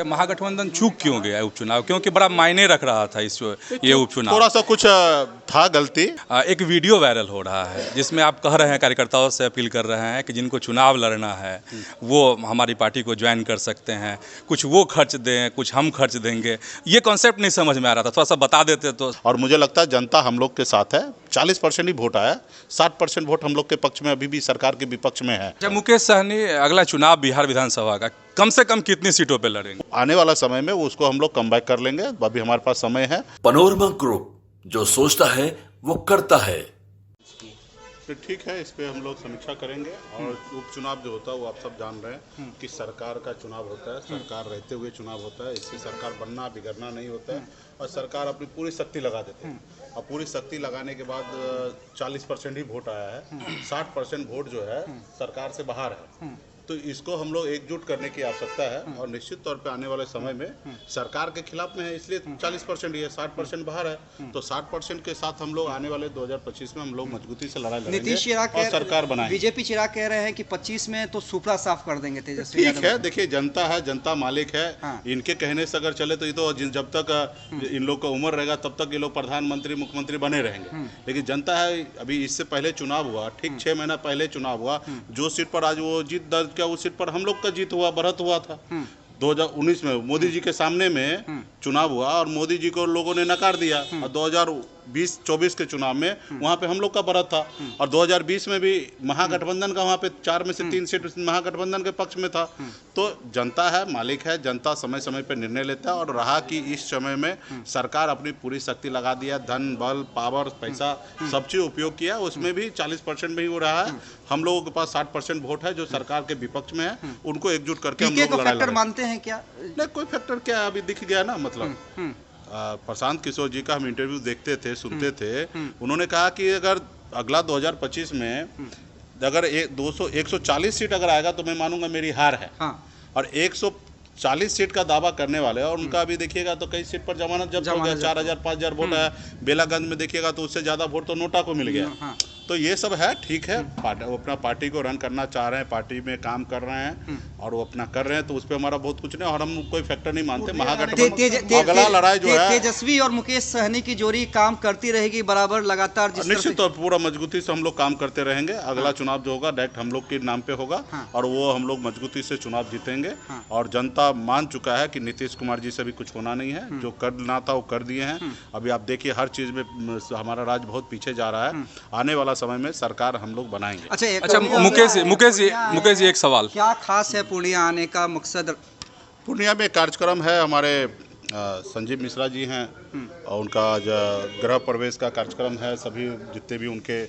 महागठबंधन चूक क्यों गया उपचुनाव, क्योंकि बड़ा मायने रख रहा था ये उपचुनाव। थोड़ा सा कुछ था गलती। एक वीडियो वायरल हो रहा है जिसमें आप कह रहे हैं, कार्यकर्ताओं से अपील कर रहे हैं कि जिनको चुनाव लड़ना है वो हमारी पार्टी को ज्वाइन कर सकते हैं, कुछ वो खर्च दें, कुछ हम खर्च देंगे। ये कॉन्सेप्ट नहीं समझ में आ रहा था, थोड़ा सा बता देते तो। और मुझे लगता है जनता हम लोग के साथ है। 40% ही वोट आया, 60% वोट हम लोग के पक्ष में, अभी भी सरकार के विपक्ष में है। जब मुकेश सहनी अगला चुनाव बिहार विधानसभा का कम से कम कितनी सीटों पे लड़ेंगे? आने वाला समय में उसको हम लोग कम बैक कर लेंगे, अभी हमारे पास समय है। पनोरमा ग्रुप, जो सोचता है वो करता है। तो ठीक है, इस पे हम लोग समीक्षा करेंगे। और उपचुनाव जो होता है वो आप सब जान रहे हैं कि सरकार का चुनाव होता है, सरकार रहते हुए चुनाव होता है। इससे सरकार बनना बिगड़ना नहीं होता है और सरकार अपनी पूरी शक्ति लगा देते हैं। और पूरी शक्ति लगाने के बाद 40% ही वोट आया है, 60% वोट जो है सरकार से बाहर है। तो इसको हम लोग एकजुट करने की आवश्यकता है और निश्चित तौर पे आने वाले समय में सरकार के खिलाफ में है, इसलिए 40% ही है, 60% बाहर है। तो 60% के साथ हम लोग आने वाले 2025 में हम लोग मजबूती से लड़ाई लड़ेंगे नीतीश चिराग और सरकार बनाएंगे। बीजेपी चिराग कह रहे हैं कि 25 में तो सुपड़ा साफ कर देंगे तेजस्वी। ठीक है, देखिए जनता है, जनता मालिक है। इनके कहने से अगर चले तो ये तो जब तक इन लोग का उम्र रहेगा तब तक ये लोग प्रधानमंत्री मुख्यमंत्री बने रहेंगे। लेकिन जनता है, अभी इससे पहले चुनाव हुआ, ठीक 6 महीना पहले चुनाव हुआ, जो सीट पर आज वो जीत दर्ज किया उस सीट पर हम लोग का जीत हुआ, बढ़त हुआ था। 2019 में मोदी जी के सामने में चुनाव हुआ और मोदी जी को लोगों ने नकार दिया। और 2020-24 के चुनाव में वहाँ पे हम लोग का बढ़त था। और 2020 में भी महागठबंधन का वहाँ पे 4 में से 3 सीट महागठबंधन के पक्ष में था। तो जनता है, मालिक है, जनता समय समय पर निर्णय लेता है। और रहा कि इस समय में सरकार अपनी पूरी शक्ति लगा दिया, धन बल पावर पैसा सब चीज़ उपयोग किया, उसमें भी 40% में ही हो रहा है। हम लोगों के पास 60% वोट है जो सरकार के विपक्ष में है, उनको एकजुट करके हम लोग लड़ाई लड़ेंगे। मानते हैं क्या? नहीं, कोई फैक्टर क्या अभी दिख गया ना। मतलब प्रशांत किशोर जी का हम इंटरव्यू देखते थे, सुनते थे, उन्होंने कहा कि अगर अगला 2025 में अगर 140 सीट अगर आएगा तो मैं मानूंगा मेरी हार है। और 140 सीट का दावा करने वाले और उनका अभी देखिएगा तो कई सीट पर जमानत जब्त हो गया, 4000-5000 वोट आया। बेलागंज में देखिएगा तो उससे ज़्यादा वोट तो नोटा को मिल गया। तो ये सब है, ठीक है, वो अपना पार्टी को रन करना चाह रहे हैं, पार्टी में काम कर रहे हैं और वो अपना कर रहे हैं, तो उस पर हमारा बहुत कुछ नहीं। और हम कोई फैक्टर नहीं मानते। महागठबंधन अगला लड़ाई जो है, तेजस्वी और मुकेश सहनी की जोड़ी काम करती रहेगी बराबर लगातार। निश्चित तौर पर पूरा मजबूती से हम लोग काम करते रहेंगे। अगला चुनाव जो होगा डायरेक्ट हम लोग के नाम पे होगा और वो हम लोग मजबूती से चुनाव जीतेंगे। और जनता मान चुका है कि नीतीश कुमार जी से भी कुछ होना नहीं है, जो करना था वो कर दिए हैं। अभी आप देखिए हर चीज़ में हमारा राज्य बहुत पीछे जा रहा है। आने वाला समय में सरकार हम लोग बनाएंगे। अच्छा मुकेश जी एक सवाल, क्या खास है पूर्णिया आने का मकसद? पूर्णिया में कार्यक्रम है, हमारे संजीव मिश्रा जी हैं और उनका गृह प्रवेश का कार्यक्रम है। सभी जितने भी उनके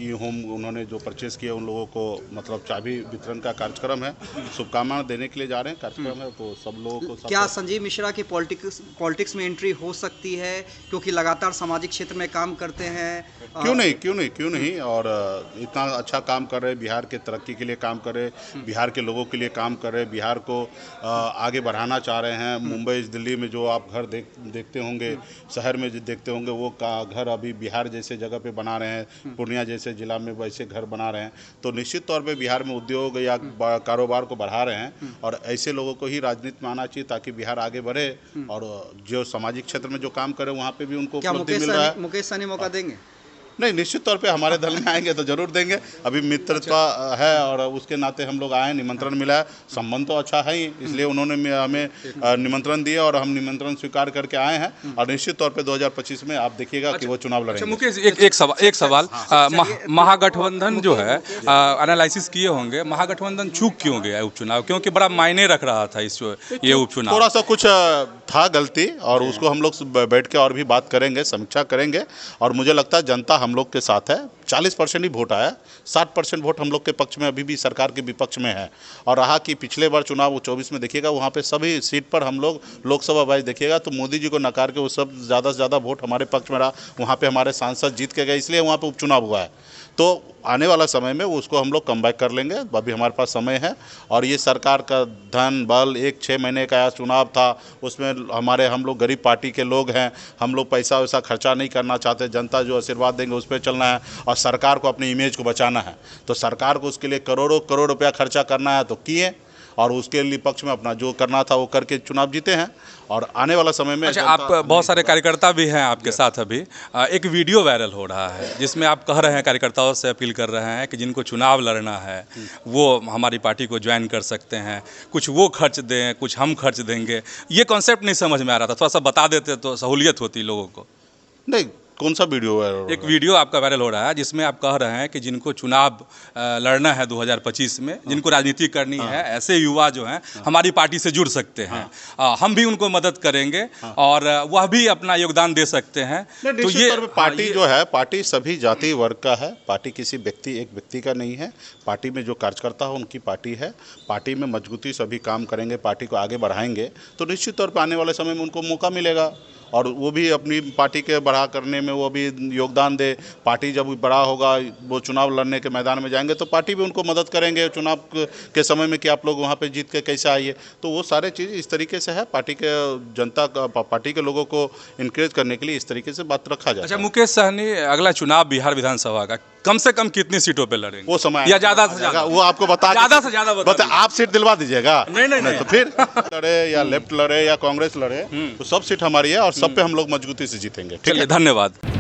ई होम उन्होंने जो परचेस किए उन लोगों को मतलब चाबी वितरण का कार्यक्रम है। शुभकामनाएं देने के लिए जा रहे हैं, कार्यक्रम है। तो सब लोगों को क्या संजीव मिश्रा की पॉलिटिक्स में एंट्री हो सकती है, क्योंकि लगातार सामाजिक क्षेत्र में काम करते हैं? क्यों नहीं। और इतना अच्छा काम कर रहे, बिहार के तरक्की के लिए काम कर रहे, बिहार के लोगों के लिए काम कर रहे, बिहार को आगे बढ़ाना चाह रहे हैं। मुंबई दिल्ली में जो आप घर देखते होंगे, शहर में जो देखते होंगे, वो घर अभी बिहार जैसे जगह पे बना रहे हैं, पूर्णिया जैसे जिला में वैसे घर बना रहे हैं। तो निश्चित तौर पे बिहार में उद्योग या कारोबार को बढ़ा रहे हैं और ऐसे लोगों को ही राजनीति में आना चाहिए ताकि बिहार आगे बढ़े। और जो सामाजिक क्षेत्र में जो काम करे वहाँ पे भी उनको उपलब्धि मिल रहा है। मुकेश सहनी मौका देंगे? नहीं, निश्चित तौर पे हमारे दल में आएंगे तो जरूर देंगे। अभी मित्रता है और उसके नाते हम लोग आए, निमंत्रण मिला है, संबंध तो अच्छा है ही, इसलिए उन्होंने हमें निमंत्रण दिया और हम निमंत्रण स्वीकार करके आए हैं। और निश्चित तौर पे 2025 में आप देखिएगा कि वो चुनाव लड़ेंगे। मुकेश एक सवाल महागठबंधन जो है एनालिसिस किए होंगे, महागठबंधन चूक क्यों गया उपचुनाव, क्योंकि बड़ा मायने रख रहा था ये उपचुनाव। थोड़ा सा कुछ था गलती और उसको हम लोग बैठ के और भी बात करेंगे, समीक्षा करेंगे। और मुझे लगता है जनता हम लोग के साथ है। 40% ही वोट आया, 60% वोट हम लोग के पक्ष में, अभी भी सरकार के विपक्ष में है। और रहा कि पिछले बार चुनाव 24 में देखिएगा वहाँ पे सभी सीट पर हम लोग लोकसभा वाइज देखिएगा तो मोदी जी को नकार के वो सब ज़्यादा से ज़्यादा वोट हमारे पक्ष में रहा। वहाँ पे हमारे सांसद जीत के गए, इसलिए वहाँ पे उपचुनाव हुआ है। तो आने वाला समय में उसको हम लोग कम बैक कर लेंगे, अभी हमारे पास समय है। और ये सरकार का धन बल, 6 महीने का चुनाव था, उसमें हम लोग गरीब पार्टी के लोग हैं, हम लोग पैसा वैसा खर्चा नहीं करना चाहते। जनता जो आशीर्वाद देंगे उस पर चलना है और सरकार को अपनी इमेज को बचाना है। तो सरकार को उसके लिए करोड़ों करोड़ रुपया खर्चा करना है तो किए। और उसके लिए पक्ष में अपना जो करना था वो करके चुनाव जीते हैं। और आने वाला समय में अच्छा, आप बहुत सारे कार्यकर्ता भी हैं आपके साथ अभी। एक वीडियो वायरल हो रहा है जिसमें आप कह रहे हैं, कार्यकर्ताओं से अपील कर रहे हैं कि जिनको चुनाव लड़ना है वो हमारी पार्टी को ज्वाइन कर सकते हैं, कुछ वो खर्च दें, कुछ हम खर्च देंगे। ये कॉन्सेप्ट नहीं समझ में आ रहा था, थोड़ा सा बता देते तो सहूलियत होती लोगों को। नहीं, कौन सा वीडियो है? एक वीडियो आपका वायरल हो रहा है जिसमें आप कह रहे हैं कि जिनको चुनाव लड़ना है 2025 में, जिनको राजनीति करनी है, ऐसे युवा जो हैं हमारी पार्टी से जुड़ सकते हैं। हम भी उनको मदद करेंगे और वह भी अपना योगदान दे सकते हैं। तो ये पार्टी जो है, पार्टी सभी जाति वर्ग का है। पार्टी किसी एक व्यक्ति का नहीं है। पार्टी में जो कार्यकर्ता हो उनकी पार्टी है। पार्टी में मजबूती सभी काम करेंगे, पार्टी को आगे बढ़ाएंगे तो निश्चित तौर पर आने वाले समय में उनको मौका मिलेगा और वो भी अपनी पार्टी के बढ़ा करने में वो भी योगदान दे। पार्टी जब बड़ा होगा, वो चुनाव लड़ने के मैदान में जाएंगे तो पार्टी भी उनको मदद करेंगे चुनाव के समय में कि आप लोग वहाँ पे जीत के कैसे आइए। तो वो सारे चीज़ इस तरीके से है। पार्टी के जनता का, पार्टी के लोगों को इनकरेज करने के लिए इस तरीके से बात रखा जाए। अच्छा, मुकेश सहनी अगला चुनाव बिहार विधानसभा का कम से कम कितनी सीटों पे लड़ेंगे? वो समय या ज़्यादा से ज़्यादा? वो आपको बता, ज़्यादा से ज़्यादा बता, आप सीट दिलवा दीजिएगा। नहीं तो फिर लड़े या लेफ्ट लड़े या कांग्रेस लड़े तो सब सीट हमारी है और सब पे हम लोग मजबूती से जीतेंगे। ठीक है, धन्यवाद।